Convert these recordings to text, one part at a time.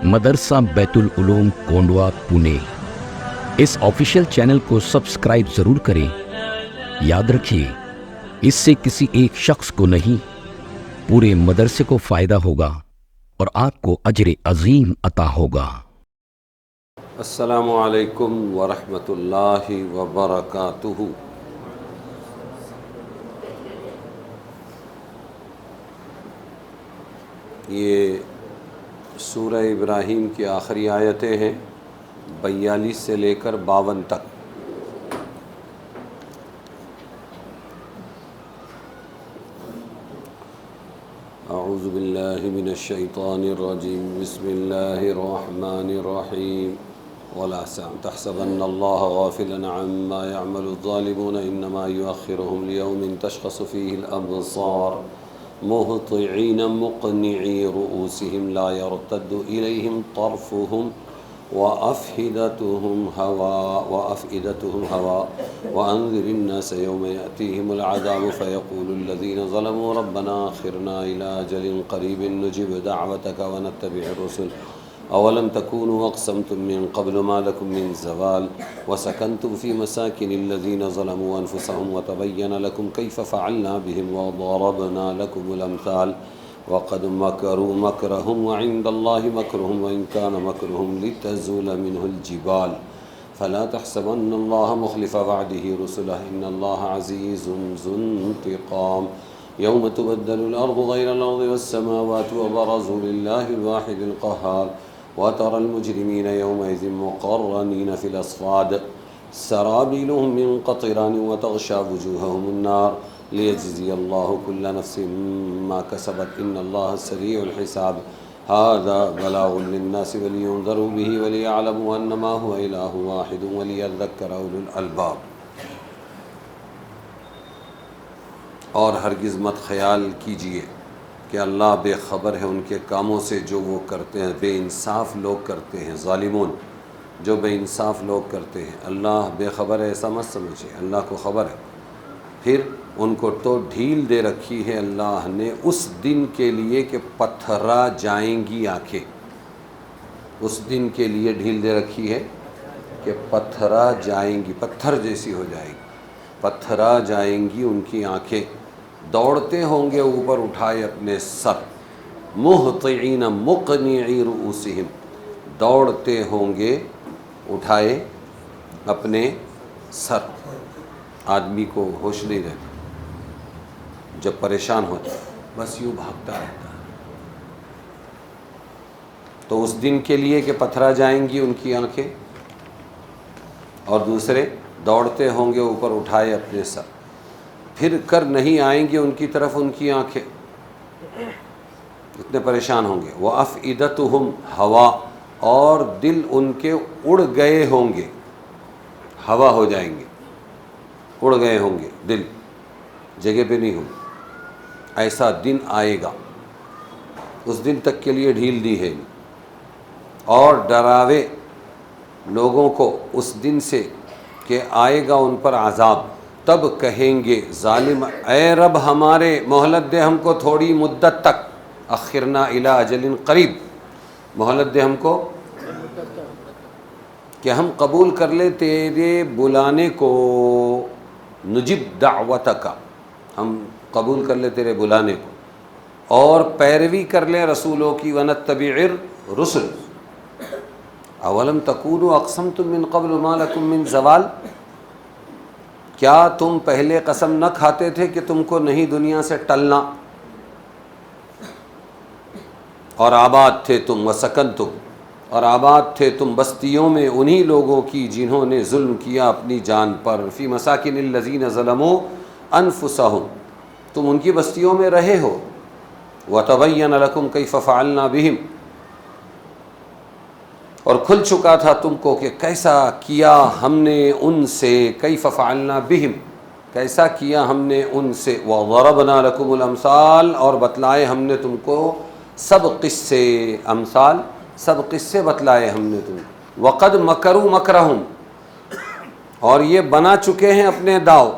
مدرسہ بیت العلوم کونڈوا پونے۔ اس official channel کو سبسکرائب ضرور کریں۔ یاد رکھیے، اس سے کسی ایک شخص کو نہیں، پورے مدرسے کو فائدہ ہوگا اور آپ کو اجر عظیم عطا ہوگا۔ السلام علیکم ورحمۃ اللہ وبرکاتہ۔ یہ سورہ ابراہیم کی آخری آیتیں ہیں، 42 سے لے کر 52 تک۔ اعوذ باللہ من الشیطان الرجیم، بسم اللہ الرحمن الرحیم۔ ولا تحسبن اللہ غافلا عما يعمل الظالمون انما يؤخرهم ليوم تشخص فيه الابصار مهطعين مقنعي رؤوسهم لا يرتد اليهم طرفهم وافئدتهم هواء وانذر الناس يوم ياتيهم العذاب فيقول الذين ظلموا ربنا اخرنا الى اجل قريب نجب دعوتك ونتبع الرسل اولم تكونوا اقسمتم من قبل ما لكم من زوال وسكنتم في مساكن الذين ظلموا انفسهم وتبين لكم كيف فعلنا بهم وضربنا لكم الامثال وقد مكروا مكرهم وعند الله مكرهم وان كان مكرهم لتزول منه الجبال فلا تحسبن الله مخلف وعده رسله ان الله عزيز ذو انتقام يوم تبدل الارض غير الارض والسماوات وبرزوا لله الواحد القهار وترى المجرمين يومئذ مقرنين في الأصفاد سرابيلهم من قطران وتغشى وجوههم النار ليجزي الله كل نفس ما كسبت إن الله سريع الحساب هذا بلاغ للناس ولينذروا به وليعلموا أنما هو إله واحد وليذكر أولو الألباب۔ اور ہرگز مت خیال کیجئے کہ اللہ بے خبر ہے ان کے کاموں سے جو وہ کرتے ہیں، بے انصاف لوگ کرتے ہیں، ظالمون جو بے انصاف لوگ کرتے ہیں۔ اللہ بے خبر ہے ایسا مت سمجھے، اللہ کو خبر ہے۔ پھر ان کو تو ڈھیل دے رکھی ہے اللہ نے اس دن کے لیے کہ پتھرا جائیں گی آنکھیں۔ اس دن کے لیے ڈھیل دے رکھی ہے کہ پتھرا جائیں گی، پتھر جیسی ہو جائے گی، پتھرا جائیں گی ان کی آنکھیں، دوڑتے ہوں گے اوپر اٹھائے اپنے سر، مہطعین مقنعی رؤوسہم، دوڑتے ہوں گے اٹھائے اپنے سر۔ آدمی کو ہوش نہیں رہتا، جب پریشان ہوتا بس یوں بھاگتا رہتا ہے۔ تو اس دن کے لیے کہ پتھرا جائیں گی ان کی آنکھیں، اور دوسرے دوڑتے ہوں گے اوپر اٹھائے اپنے سر، پھر کر نہیں آئیں گے ان کی طرف ان کی آنکھیں، اتنے پریشان ہوں گے۔ وَأَفْئِدَتُهُمْ ہوا، اور دل ان کے اڑ گئے ہوں گے، ہوا ہو جائیں گے، اڑ گئے ہوں گے، دل جگہ پہ نہیں ہوں گے۔ ایسا دن آئے گا، اس دن تک کے لیے ڈھیل دی ہے، اور ڈراوے لوگوں کو اس دن سے کہ آئے گا ان پر عذاب۔ تب کہیں گے ظالم، اے رب ہمارے مہلت دے ہم کو تھوڑی مدت تک، اخرنا الی اجل قریب، مہلت دے ہم کو کہ ہم قبول کر لیں تیرے بلانے کو، نجب دعوتک، ہم قبول کر لیں تیرے بلانے کو اور پیروی کر لیں رسولوں کی، ونتبع الرسل۔ اولم تکونوا اقسمتم من قبل ما لکم من زوال، کیا تم پہلے قسم نہ کھاتے تھے کہ تم کو نہیں دنیا سے ٹلنا، اور آباد تھے تم، وسکنتم، اور آباد تھے تم بستیوں میں انہی لوگوں کی جنہوں نے ظلم کیا اپنی جان پر، فی مساکن الذین ظلموا انفسہم، تم ان کی بستیوں میں رہے ہو، وتبین لکم کیف فعلنا بہم، اور کھل چکا تھا تم کو کہ کیسا کیا ہم نے ان سے، کیف فعلنا بہم، کیسا کیا ہم نے ان سے، وضربنا لکم الامثال، اور بتلائے ہم نے تم کو سب قصے، امثال سب قصے بتلائے ہم نے تم کو، وقد مکروا مکرہم، اور یہ بنا چکے ہیں اپنے داؤ،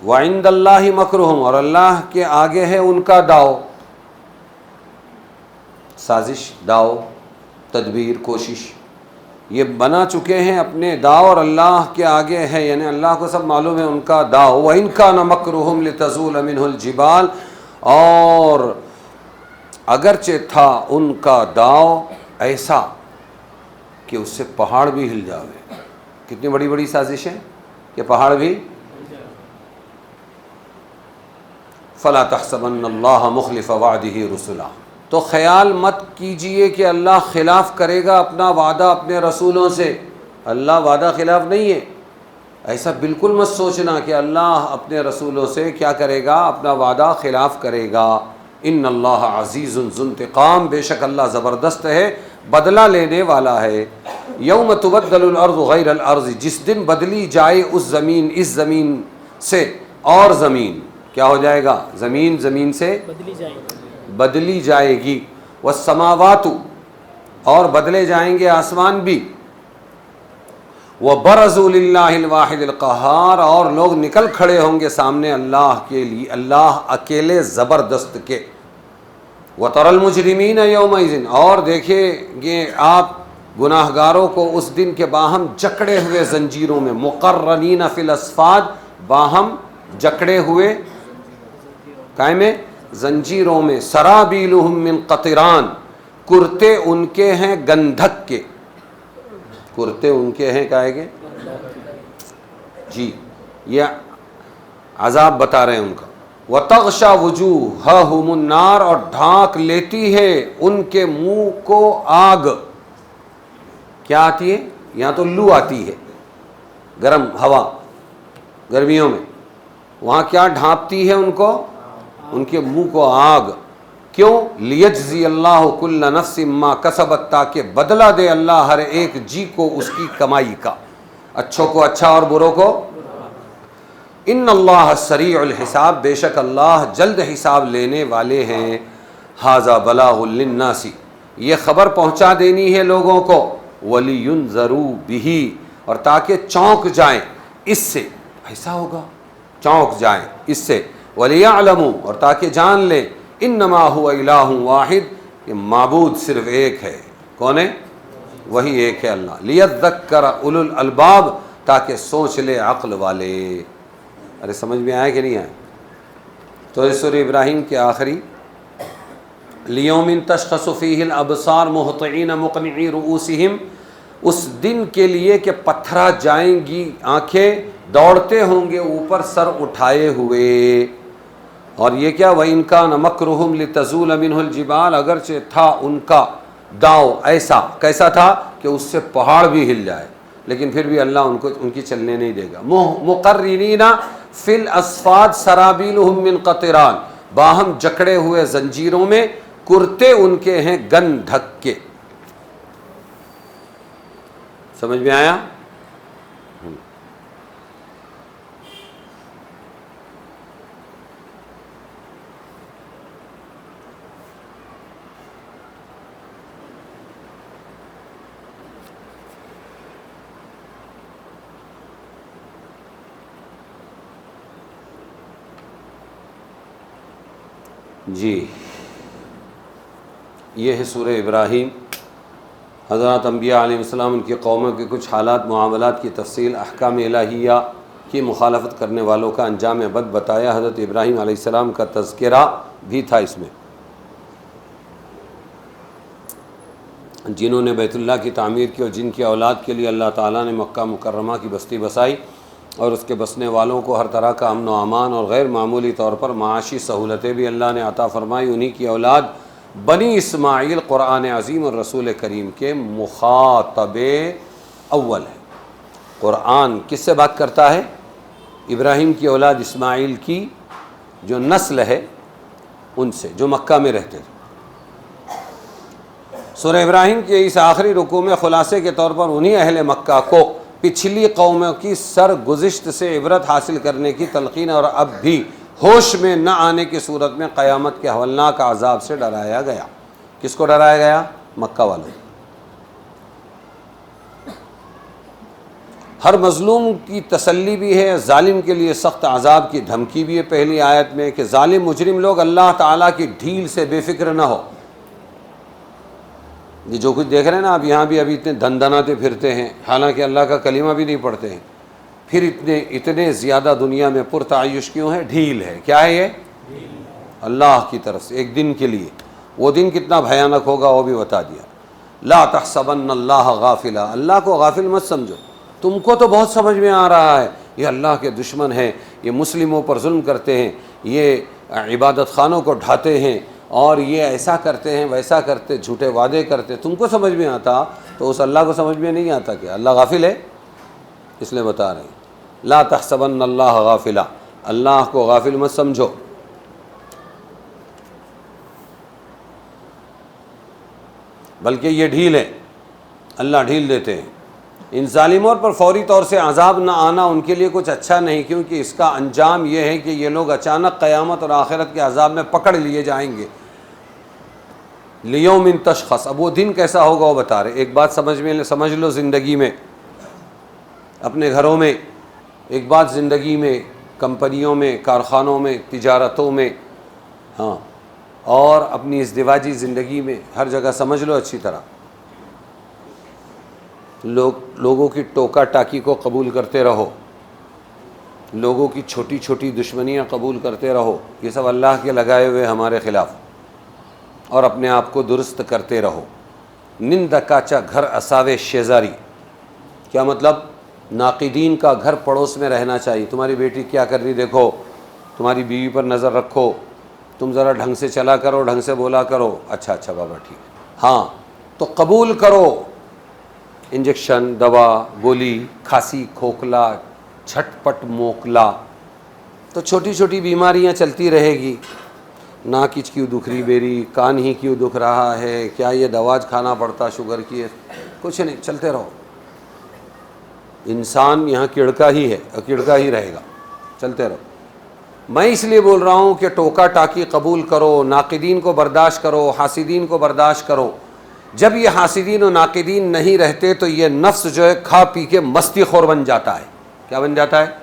وعند اللہ مکرہم، اور اللہ کے آگے ہے ان کا داؤ، سازش، داؤ تدبیر کوشش یہ بنا چکے ہیں اپنے داؤ اور اللہ کے آگے ہے، یعنی اللہ کو سب معلوم ہے ان کا داؤ. وَإِنْ كَانَ مَكْرُهُمْ لِتَزُولَ مِنْهُ الْجِبَالِ، اور اگرچہ تھا ان کا داؤ ایسا کہ اس سے پہاڑ بھی ہل جاوے. کتنی بڑی بڑی سازشیں کہ پہاڑ بھی. فَلَا تَحْسَبَنَّ اللَّهَ مُخْلِفَ وَعْدِهِ رُسُلَهُ، تو خیال مت کیجئے کہ اللہ خلاف کرے گا اپنا وعدہ اپنے رسولوں سے. اللہ وعدہ خلاف نہیں ہے، ایسا بالکل مت سوچنا کہ اللہ اپنے رسولوں سے کیا کرے گا، اپنا وعدہ خلاف کرے گا. ان اللہ عزیز ذو انتقام، بے شک اللہ زبردست ہے، بدلہ لینے والا ہے. یوم تبدل الارض غیر الارض، جس دن بدلی جائے اس زمین سے اور زمین کیا ہو جائے گا، زمین سے بدلی جائے گی. والسماوات، اور بدلے جائیں گے آسمان بھی. وبرزوا للہ الواحد القہار، اور لوگ نکل کھڑے ہوں گے سامنے اللہ کے لیے، اللہ اکیلے زبردست کے. وترى المجرمین یومئذ، اور دیکھیں گے آپ گناہگاروں کو اس دن کے باہم جکڑے ہوئے زنجیروں میں. مقرنین فی الاصفاد، باہم جکڑے ہوئے کائے میں، زنجیروں میں. سرابیلہم من قطران، کرتے ان کے ہیں گندھک کے. کرتے ان کے ہیں کائے کے جی، یہ عذاب بتا رہے ہیں ان کا. وَتَغْشَى وُجُوهَهُمُ النَّارُ، اور ڈھانک لیتی ہے ان کے منہ کو آگ. کیا آتی ہے؟ یہاں تو لو آتی ہے، گرم ہوا گرمیوں میں. وہاں کیا ڈھانپتی ہے ان کو؟ ان کے منہ کو آگ. کیوں؟ لیجزی اللہ کل نفس ما کسبت، تاکہ بدلہ دے اللہ ہر ایک جی کو اس کی کمائی کا، اچھوں کو اچھا اور بروں کو. ان اللہ سریع الحساب، بے شک اللہ جلد حساب لینے والے ہیں. ھذا بلاغ للناس، یہ خبر پہنچا دینی ہے لوگوں کو. ولینذروا بہ، اور تاکہ چونک جائیں اس سے. ایسا ہوگا چونک جائیں اس سے. ولیعلموا، اور تاکہ جان لیں انما هو الہ واحد، کہ معبود صرف ایک ہے. کون ہے؟ وہی ایک ہے اللہ. لیذکر اولو الالباب، تاکہ سوچ لے عقل والے. ارے سمجھ میں آیا کہ نہیں آیا؟ تو سورہ ابراہیم کے آخری لیوم تشخص فیہ الابصار مہطعین مقنعی رؤوسہم، اس دن کے لیے کہ پتھرا جائیں گی آنکھیں، دوڑتے ہوں گے اوپر سر اٹھائے ہوئے. اور یہ کیا؟ وَإِنْ كَانَ مَكْرُهُمْ لِتَزُولَ مِنْهُ الْجِبَالِ، اگرچہ تھا ان کا داؤ ایسا، کیسا تھا کہ اس سے پہاڑ بھی ہل جائے، لیکن پھر بھی اللہ ان کی چلنے نہیں دے گا. مقرنین فی الاصفاد سرابیلہم من قطران، باہم جکڑے ہوئے زنجیروں میں، کرتے ان کے ہیں گندھک کے. سمجھ میں آیا؟ جی، یہ ہے سورہ ابراہیم. حضرات انبیاء علیہ السلام، ان کی قوموں کے کچھ حالات معاملات کی تفصیل، احکام الہیہ کی مخالفت کرنے والوں کا انجام بد بتایا. حضرت ابراہیم علیہ السلام کا تذکرہ بھی تھا اس میں، جنہوں نے بیت اللہ کی تعمیر کی اور جن کی اولاد کے لیے اللہ تعالیٰ نے مکہ مکرمہ کی بستی بسائی، اور اس کے بسنے والوں کو ہر طرح کا امن و امان اور غیر معمولی طور پر معاشی سہولتیں بھی اللہ نے عطا فرمائی. انہی کی اولاد بنی اسماعیل قرآن عظیم اور رسول کریم کے مخاطب اول ہے. قرآن کس سے بات کرتا ہے؟ ابراہیم کی اولاد اسماعیل کی جو نسل ہے ان سے، جو مکہ میں رہتے تھے. سورہ ابراہیم کے اس آخری رکوع میں خلاصے کے طور پر انہی اہل مکہ کو پچھلی قوموں کی سرگزشت سے عبرت حاصل کرنے کی تلقین اور اب بھی ہوش میں نہ آنے کی صورت میں قیامت کے ہولناک عذاب سے ڈرایا گیا. کس کو ڈرایا گیا؟ مکہ والوں. ہر مظلوم کی تسلی بھی ہے، ظالم کے لیے سخت عذاب کی دھمکی بھی ہے پہلی آیت میں، کہ ظالم مجرم لوگ اللہ تعالیٰ کی ڈھیل سے بے فکر نہ ہو. یہ جو کچھ دیکھ رہے ہیں نا آپ یہاں بھی ابھی اتنے دن دناتے پھرتے ہیں، حالانکہ اللہ کا کلمہ بھی نہیں پڑھتے ہیں، پھر اتنے زیادہ دنیا میں پرتعیش کیوں ہے؟ ڈھیل ہے۔ کیا ہے یہ؟ اللہ کی طرف سے ایک دن کے لیے۔ وہ دن کتنا بھیانک ہوگا وہ بھی بتا دیا۔ لا تحسبن اللہ غافلا، اللہ کو غافل مت سمجھو۔ تم کو تو بہت سمجھ میں آ رہا ہے یہ اللہ کے دشمن ہیں، یہ مسلموں پر ظلم کرتے ہیں، یہ عبادت خانوں کو ڈھاتے ہیں، اور یہ ایسا کرتے ہیں ویسا کرتے، جھوٹے وعدے کرتے، تم کو سمجھ میں آتا تو اس اللہ کو سمجھ میں نہیں آتا کہ اللہ غافل ہے؟ اس لیے بتا رہے ہیں لا تحسبن اللہ غافلا، اللہ کو غافل مت سمجھو۔ بلکہ یہ ڈھیل ہے، اللہ ڈھیل دیتے ہیں ان ظالموں پر۔ فوری طور سے عذاب نہ آنا ان کے لیے کچھ اچھا نہیں، کیونکہ اس کا انجام یہ ہے کہ یہ لوگ اچانک قیامت اور آخرت کے عذاب میں پکڑ لیے جائیں گے۔ لیوم تشخص، اب وہ دن کیسا ہوگا وہ بتا رہے۔ ایک بات سمجھ لو زندگی میں، اپنے گھروں میں، ایک بات زندگی میں، کمپنیوں میں، کارخانوں میں، تجارتوں میں، ہاں، اور اپنی ازدواجی زندگی میں، ہر جگہ سمجھ لو اچھی طرح۔ لوگوں کی ٹوکا ٹاکی کو قبول کرتے رہو، لوگوں کی چھوٹی چھوٹی دشمنیاں قبول کرتے رہو، یہ سب اللہ کے لگائے ہوئے ہمارے خلاف، اور اپنے آپ کو درست کرتے رہو۔ نند کاچا گھر اساوے شیزاری، کیا مطلب؟ ناقدین کا گھر پڑوس میں رہنا چاہیے۔ تمہاری بیٹی کیا کر رہی دیکھو، تمہاری بیوی پر نظر رکھو، تم ذرا ڈھنگ سے چلا کرو، ڈھنگ سے بولا کرو، اچھا اچھا بابا ٹھیک، ہاں تو قبول کرو۔ انجیکشن، دوا، گولی، کھانسی، کھوکھلا، جھٹ پٹ موکلا، تو چھوٹی چھوٹی بیماریاں چلتی رہے گی۔ ناک کیوں دکھ رہی میری، کان ہی کیوں دکھ رہا ہے، کیا یہ دوا کھانا پڑتا شوگر کی ہے؟ کچھ نہیں، چلتے رہو۔ انسان یہاں کڑکا ہی ہے اور کڑکا ہی رہے گا، چلتے رہو۔ میں اس لیے بول رہا ہوں کہ ٹوکا ٹاکی قبول کرو، ناقدین کو برداشت کرو، حاسدین کو برداشت کرو۔ جب یہ حاسدین و ناقدین نہیں رہتے تو یہ نفس جو ہے کھا پی کے مستی خور بن جاتا ہے۔ کیا بن جاتا ہے؟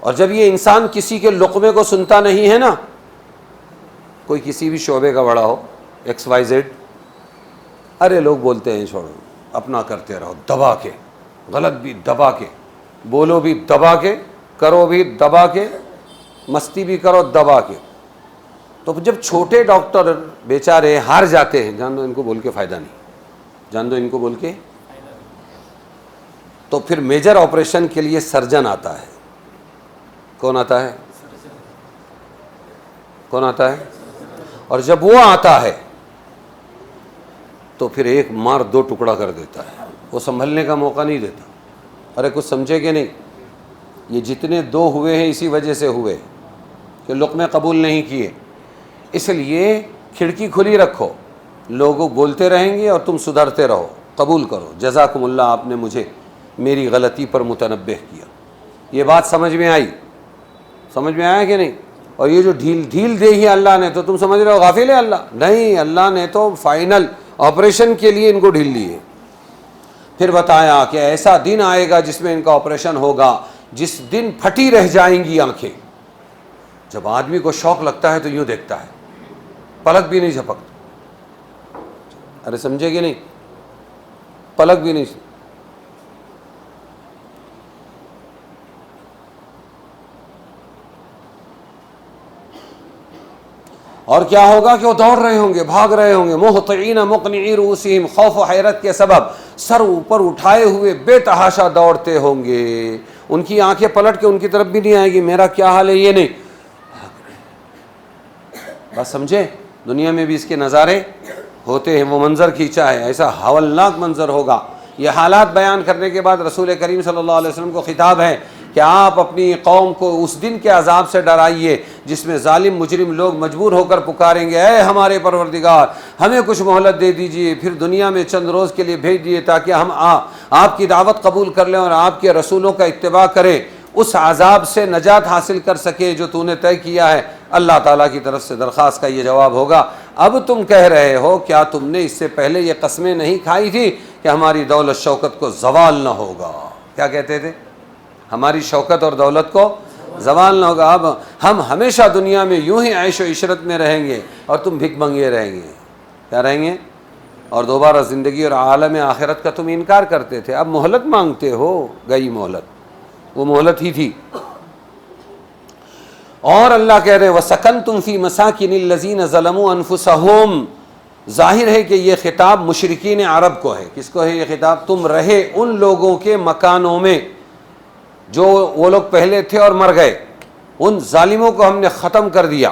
اور جب یہ انسان کسی کے لقمے کو سنتا نہیں ہے نا، کوئی کسی بھی شعبے کا بڑا ہو، ایکس وائی زیڈ، ارے لوگ بولتے ہیں چھوڑو، اپنا کرتے رہو، دبا کے، غلط بھی دبا کے، بولو بھی دبا کے، کرو بھی دبا کے، مستی بھی کرو دبا کے۔ تو جب چھوٹے ڈاکٹر بیچارے ہار جاتے ہیں، جان دو ان کو بول کے فائدہ نہیں، جان دو ان کو بول کے، تو پھر میجر آپریشن کے لیے سرجن آتا ہے۔ کون آتا ہے؟ کون آتا ہے؟ اور جب وہ آتا ہے تو پھر ایک مار دو ٹکڑا کر دیتا ہے، وہ سنبھلنے کا موقع نہیں دیتا۔ ارے کچھ سمجھے کہ نہیں؟ یہ جتنے دو ہوئے ہیں اسی وجہ سے ہوئے کہ لقمے قبول نہیں کیے۔ اس لیے کھڑکی کھلی رکھو، لوگ بولتے رہیں گے اور تم سدھرتے رہو، قبول کرو، جزاکم اللہ، آپ نے مجھے میری غلطی پر متنبہ کیا۔ یہ بات سمجھ میں آئی؟ سمجھ میں آیا کہ نہیں؟ اور یہ جو ڈھیل دے ہی اللہ نے، تو تم سمجھ رہے ہو غافل ہے اللہ؟ نہیں، اللہ نے تو فائنل آپریشن کے لیے ان کو ڈھیل دی ہے۔ پھر بتایا کہ ایسا دن آئے گا جس میں ان کا آپریشن ہوگا، جس دن پھٹی رہ جائیں گی آنکھیں۔ جب آدمی کو شوق لگتا ہے تو یوں دیکھتا ہے، پلک بھی نہیں جھپکتا۔ ارے سمجھے کہ نہیں؟ پلک بھی نہیں۔ اور کیا ہوگا کہ وہ دوڑ رہے ہوں گے، بھاگ رہے ہوں گے، مہطعین مقنعی رؤوسہم، خوف و حیرت کے سبب سر اوپر اٹھائے ہوئے بے تحاشا دوڑتے ہوں گے۔ ان کی آنکھیں پلٹ کے ان کی طرف بھی نہیں آئے گی، میرا کیا حال ہے یہ نہیں، بس سمجھے؟ دنیا میں بھی اس کے نظارے ہوتے ہیں، وہ منظر کھینچا ہے، ایسا ہولناک منظر ہوگا۔ یہ حالات بیان کرنے کے بعد رسول کریم صلی اللہ علیہ وسلم کو خطاب ہے کہ آپ اپنی قوم کو اس دن کے عذاب سے ڈرائیے جس میں ظالم مجرم لوگ مجبور ہو کر پکاریں گے، اے ہمارے پروردگار ہمیں کچھ مہلت دے دیجئے، پھر دنیا میں چند روز کے لیے بھیج دیے تاکہ ہم آپ کی دعوت قبول کر لیں اور آپ کے رسولوں کا اتباع کریں، اس عذاب سے نجات حاصل کر سکے جو تو نے طے کیا ہے۔ اللہ تعالیٰ کی طرف سے درخواست کا یہ جواب ہوگا، اب تم کہہ رہے ہو کیا تم نے اس سے پہلے یہ قسمیں نہیں کھائی تھی کہ ہماری دولت شوکت کو زوال نہ ہوگا؟ کیا کہتے تھے؟ ہماری شوکت اور دولت کو زوال نہ ہوگا، اب ہم ہمیشہ دنیا میں یوں ہی عیش و عشرت میں رہیں گے اور تم بھک منگے رہیں گے۔ کیا رہیں گے؟ اور دوبارہ زندگی اور عالم آخرت کا تم انکار کرتے تھے، اب مہلت مانگتے ہو، گئی مہلت، وہ مہلت ہی تھی۔ اور اللہ کہہ رہے وَسَكَنْتُمْ فِي مَسَاكِنِ الَّذِينَ ظَلَمُوا أَنفُسَهُمْ، ظاہر ہے کہ یہ خطاب مشرکین عرب کو ہے۔ کس کو ہے یہ خطاب؟ تم رہے ان لوگوں کے مکانوں میں جو وہ لوگ پہلے تھے اور مر گئے، ان ظالموں کو ہم نے ختم کر دیا،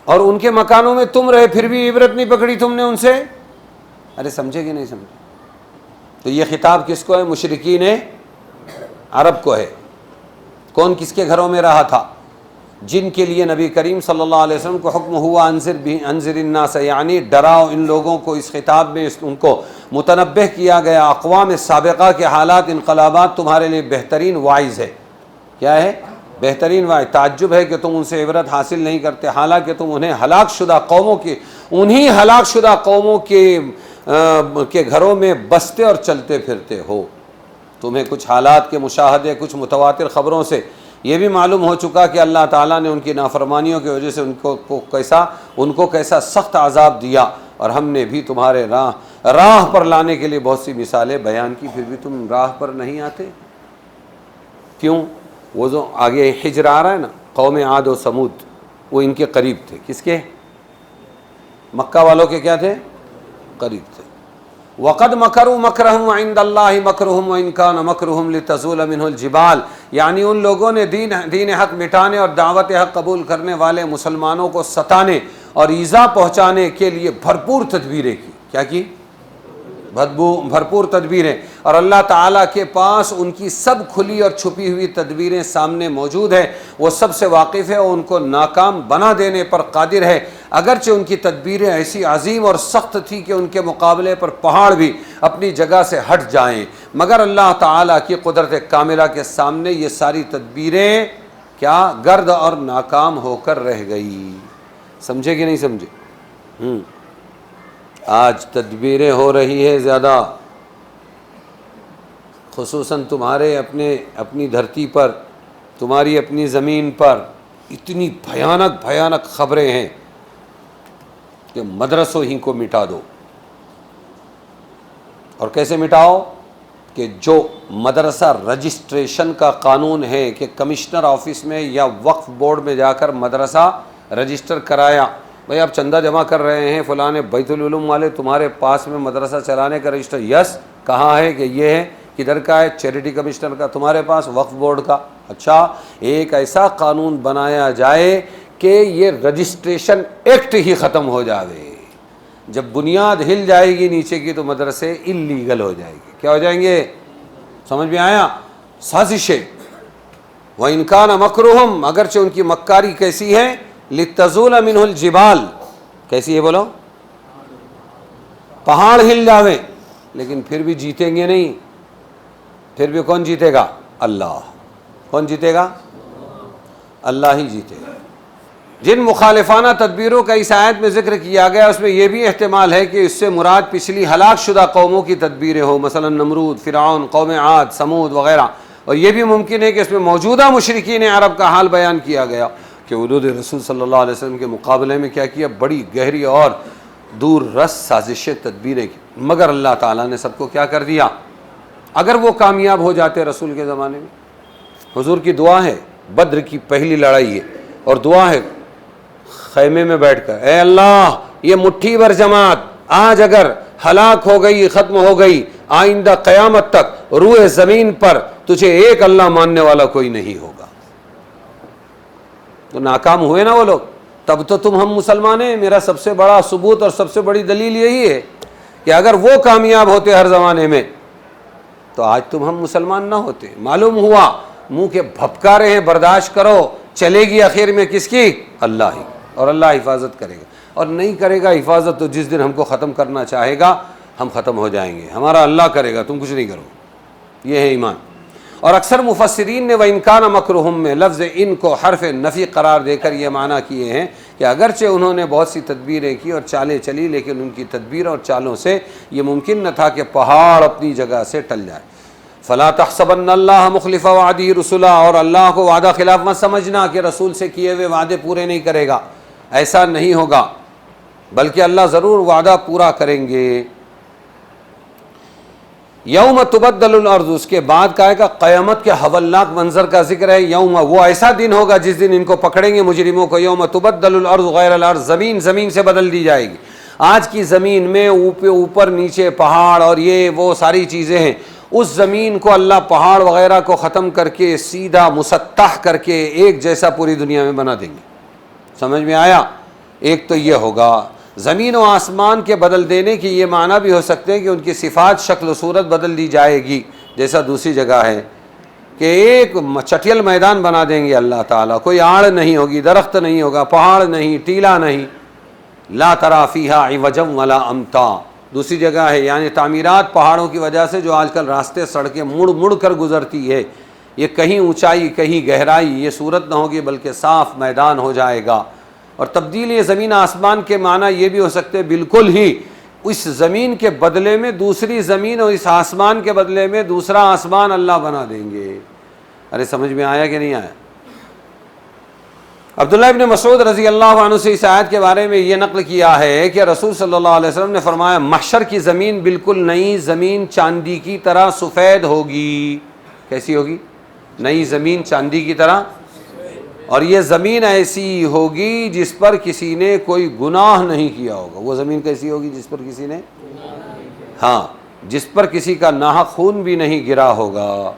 اور ان کے مکانوں میں تم رہے، پھر بھی عبرت نہیں پکڑی تم نے ان سے۔ ارے سمجھے کہ نہیں سمجھے؟ تو یہ خطاب کس کو ہے؟ مشرکین عرب کو ہے۔ کون کس کے گھروں میں رہا تھا؟ جن کے لیے نبی کریم صلی اللہ علیہ وسلم کو حکم ہوا انذر الناس، یعنی ڈراؤ ان لوگوں کو۔ اس خطاب میں ان کو متنبہ کیا گیا اقوام سابقہ کے حالات، انقلابات تمہارے لیے بہترین واعظ ہے۔ کیا ہے؟ بہترین واعظ۔ تعجب ہے کہ تم ان سے عبرت حاصل نہیں کرتے، حالانکہ تم انہیں ہلاک شدہ قوموں کے، انہی ہلاک شدہ قوموں کے گھروں میں بستے اور چلتے پھرتے ہو۔ تمہیں کچھ حالات کے مشاہدے، کچھ متواتر خبروں سے یہ بھی معلوم ہو چکا کہ اللہ تعالیٰ نے ان کی نافرمانیوں کی وجہ سے ان کو کیسا سخت عذاب دیا، اور ہم نے بھی تمہارے راہ پر لانے کے لیے بہت سی مثالیں بیان کی، پھر بھی تم راہ پر نہیں آتے کیوں؟ وہ جو آگے حجر آ رہا ہے نا، قوم عاد و سمود، وہ ان کے قریب تھے۔ کس کے؟ مکہ والوں کے کیا تھے؟ قریب تھے۔ وَقَدْ مَكَرُوا مَكْرَهُمْ وَعِنْدَ اللَّهِ مَكْرُهُمْ وَإِنْ كَانَ مَكْرُهُمْ لِتَزُولَ مِنْهُ الْجِبَالُ، یعنی ان لوگوں نے دین حق مٹانے اور دعوت حق قبول کرنے والے مسلمانوں کو ستانے اور ایذا پہنچانے کے لیے بھرپور تدبیریں کی۔ کیا کی؟ بھرپور تدبیریں۔ اور اللہ تعالیٰ کے پاس ان کی سب کھلی اور چھپی ہوئی تدبیریں سامنے موجود ہیں، وہ سب سے واقف ہے اور ان کو ناکام بنا دینے پر قادر ہے۔ اگرچہ ان کی تدبیریں ایسی عظیم اور سخت تھی کہ ان کے مقابلے پر پہاڑ بھی اپنی جگہ سے ہٹ جائیں، مگر اللہ تعالیٰ کی قدرت کاملہ کے سامنے یہ ساری تدبیریں کیا؟ گرد اور ناکام ہو کر رہ گئی۔ سمجھے کہ نہیں سمجھے؟ آج تدبیریں ہو رہی ہے زیادہ، خصوصاً تمہارے اپنی دھرتی پر، تمہاری اپنی زمین پر اتنی بھیانک خبریں ہیں کہ مدرسوں ہی کو مٹا دو۔ اور کیسے مٹاؤ؟ کہ جو مدرسہ رجسٹریشن کا قانون ہے کہ کمشنر آفس میں یا وقف بورڈ میں جا کر مدرسہ رجسٹر کرایا، بھئی آپ چندہ جمع کر رہے ہیں، فلاں بیت العلوم والے تمہارے پاس میں مدرسہ چلانے کا رجسٹر، یس کہاں ہے کہ یہ ہے، کدھر کا ہے؟ چیریٹی کمشنر کا، تمہارے پاس وقف بورڈ کا۔ اچھا، ایک ایسا قانون بنایا جائے کہ یہ رجسٹریشن ایکٹ ہی ختم ہو جائے۔ جب بنیاد ہل جائے گی نیچے کی تو مدرسے اللیگل ہو جائے گی۔ کیا ہو جائیں گے؟ سمجھ میں آیا؟ سازشیں۔ وَإِنْ كَانَ مَكْرُهُمْ، اگرچہ ان کی مکاری کیسی ہے؟ لِتَزُولَ مِنْهُ الْجِبَالُ، کیسی ہے بولو؟ پہاڑ ہل جاویں، لیکن پھر بھی جیتیں گے نہیں۔ پھر بھی کون جیتے گا؟ اللہ۔ کون جیتے گا؟ اللہ ہی جیتے گا۔ جن مخالفانہ تدبیروں کا اس آیت میں ذکر کیا گیا اس میں یہ بھی احتمال ہے کہ اس سے مراد پچھلی ہلاک شدہ قوموں کی تدبیریں ہوں، مثلا نمرود، فرعون، قوم عاد، سمود وغیرہ، اور یہ بھی ممکن ہے کہ اس میں موجودہ مشرکین عرب کا حال بیان کیا گیا کہ حضور رسول صلی اللہ علیہ وسلم کے مقابلے میں کیا کیا؟ بڑی گہری اور دور رس سازشیں، تدبیریں کی، مگر اللہ تعالیٰ نے سب کو کیا کر دیا؟ اگر وہ کامیاب ہو جاتے رسول کے زمانے میں۔ حضور کی دعا ہے، بدر کی پہلی لڑائی ہے، اور دعا ہے خیمے میں بیٹھ کر، اے اللہ یہ مٹھی بھر جماعت آج اگر ہلاک ہو گئی، ختم ہو گئی، آئندہ قیامت تک روئے زمین پر تجھے ایک اللہ ماننے والا کوئی نہیں ہوگا۔ تو ناکام ہوئے نا وہ لوگ، تب تو تم ہم مسلمان ہیں۔ میرا سب سے بڑا ثبوت اور سب سے بڑی دلیل یہی ہے کہ اگر وہ کامیاب ہوتے ہر زمانے میں تو آج تم ہم مسلمان نہ ہوتے۔ معلوم ہوا منہ کے بھپکارے ہیں، برداشت کرو، چلے گی آخر میں کس کی؟ اللہ ہی، اور اللہ حفاظت کرے گا، اور نہیں کرے گا حفاظت تو جس دن ہم کو ختم کرنا چاہے گا ہم ختم ہو جائیں گے، ہمارا اللہ کرے گا، تم کچھ نہیں کرو۔ یہ ہے ایمان۔ اور اکثر مفسرین نے وَإِنْ كَانَ مَكْرُهُمْ میں لفظ ان کو حرف نفی قرار دے کر یہ معنی کیے ہیں کہ اگرچہ انہوں نے بہت سی تدبیریں کی اور چالیں چلی، لیکن ان کی تدبیر اور چالوں سے یہ ممکن نہ تھا کہ پہاڑ اپنی جگہ سے ٹل جائے۔ فَلَا تَحْسَبَنَّ اللَّهَ مُخْلِفَ وَعْدِهِ رُسُلًا، اور اللہ کو وعدہ خلاف مت سمجھنا کہ رسول سے کیے ہوئے وعدے پورے نہیں کرے گا، ایسا نہیں ہوگا۔ بلکہ اللہ ضرور وعدہ پورا کریں گے۔ یوم تبدل الارض، اس کے بعد کہے گا قیامت کے ہولناک منظر کا ذکر ہے۔ یوم، وہ ایسا دن ہوگا جس دن ان کو پکڑیں گے مجرموں کو۔ یوم تبدل الارض غیر الارض، زمین زمین سے بدل دی جائے گی۔ آج کی زمین میں اوپر نیچے پہاڑ اور یہ وہ ساری چیزیں ہیں، اس زمین کو اللہ پہاڑ وغیرہ کو ختم کر کے سیدھا مسطح کر کے ایک جیسا پوری دنیا میں بنا دیں گے۔ سمجھ میں آیا؟ ایک تو یہ ہوگا زمین و آسمان کے بدل دینے کی یہ معنی بھی ہو سکتے ہیں کہ ان کی صفات، شکل و صورت بدل دی جائے گی، جیسا دوسری جگہ ہے کہ ایک چٹیل میدان بنا دیں گے اللہ تعالیٰ، کوئی آڑ نہیں ہوگی، درخت نہیں ہوگا، پہاڑ نہیں، ٹیلا نہیں، لا تری فیہا عوجا ولا امتا۔ دوسری جگہ ہے یعنی تعمیرات پہاڑوں کی وجہ سے جو آج کل راستے سڑکیں مڑ مڑ کر گزرتی ہے، یہ کہیں اونچائی کہیں گہرائی، یہ صورت نہ ہوگی بلکہ صاف میدان ہو جائے گا۔ اور تبدیل یہ زمین آسمان کے معنی یہ بھی ہو سکتے ہیں بالکل ہی اس زمین کے بدلے میں دوسری زمین اور اس آسمان کے بدلے میں دوسرا آسمان اللہ بنا دیں گے۔ ارے سمجھ میں آیا کہ نہیں آیا؟ عبداللہ ابن مسعود رضی اللہ عنہ سے اس آیت کے بارے میں یہ نقل کیا ہے کہ رسول صلی اللہ علیہ وسلم نے فرمایا محشر کی زمین بالکل نئی زمین چاندی کی طرح سفید ہوگی۔ کیسی ہوگی؟ نئی زمین چاندی کی طرح، اور یہ زمین ایسی ہوگی جس پر کسی نے کوئی گناہ نہیں کیا ہوگا۔ وہ زمین کیسی ہوگی؟ جس پر کسی نے، ہاں، جس پر کسی کا ناحق خون بھی نہیں گرا ہوگا،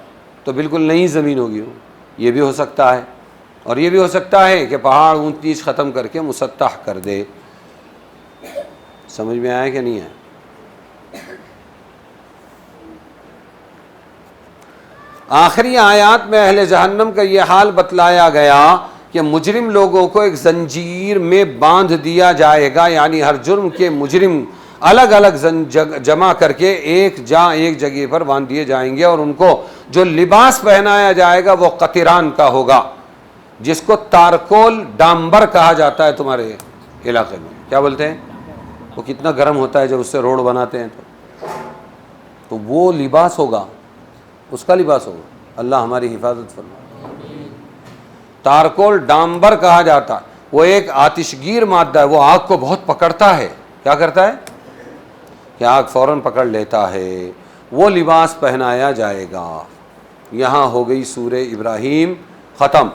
تو بالکل نئی زمین ہوگی۔ یہ بھی ہو سکتا ہے، اور یہ بھی ہو سکتا ہے کہ پہاڑ اونچ نیچ ختم کر کے مسطح کر دے۔ سمجھ میں آیا کہ نہیں آیا؟ آخری آیات میں اہل جہنم کا یہ حال بتلایا گیا کہ مجرم لوگوں کو ایک زنجیر میں باندھ دیا جائے گا، یعنی ہر جرم کے مجرم الگ الگ جمع کر کے ایک جگہ پر باندھ دیے جائیں گے، اور ان کو جو لباس پہنایا جائے گا وہ قطران کا ہوگا، جس کو تارکول ڈامبر کہا جاتا ہے تمہارے علاقے میں۔ کیا بولتے ہیں؟ وہ کتنا گرم ہوتا ہے جب اس سے روڈ بناتے ہیں تو وہ لباس ہوگا، اس کا لباس ہوگا۔ اللہ ہماری حفاظت فرمائے۔ تارکول ڈامبر کہا جاتا ہے، وہ ایک آتش گیر مادہ ہے، وہ آگ کو بہت پکڑتا ہے۔ کیا کرتا ہے؟ کہ آگ فوراً پکڑ لیتا ہے۔ وہ لباس پہنایا جائے گا۔ یہاں ہو گئی سورہ ابراہیم ختم۔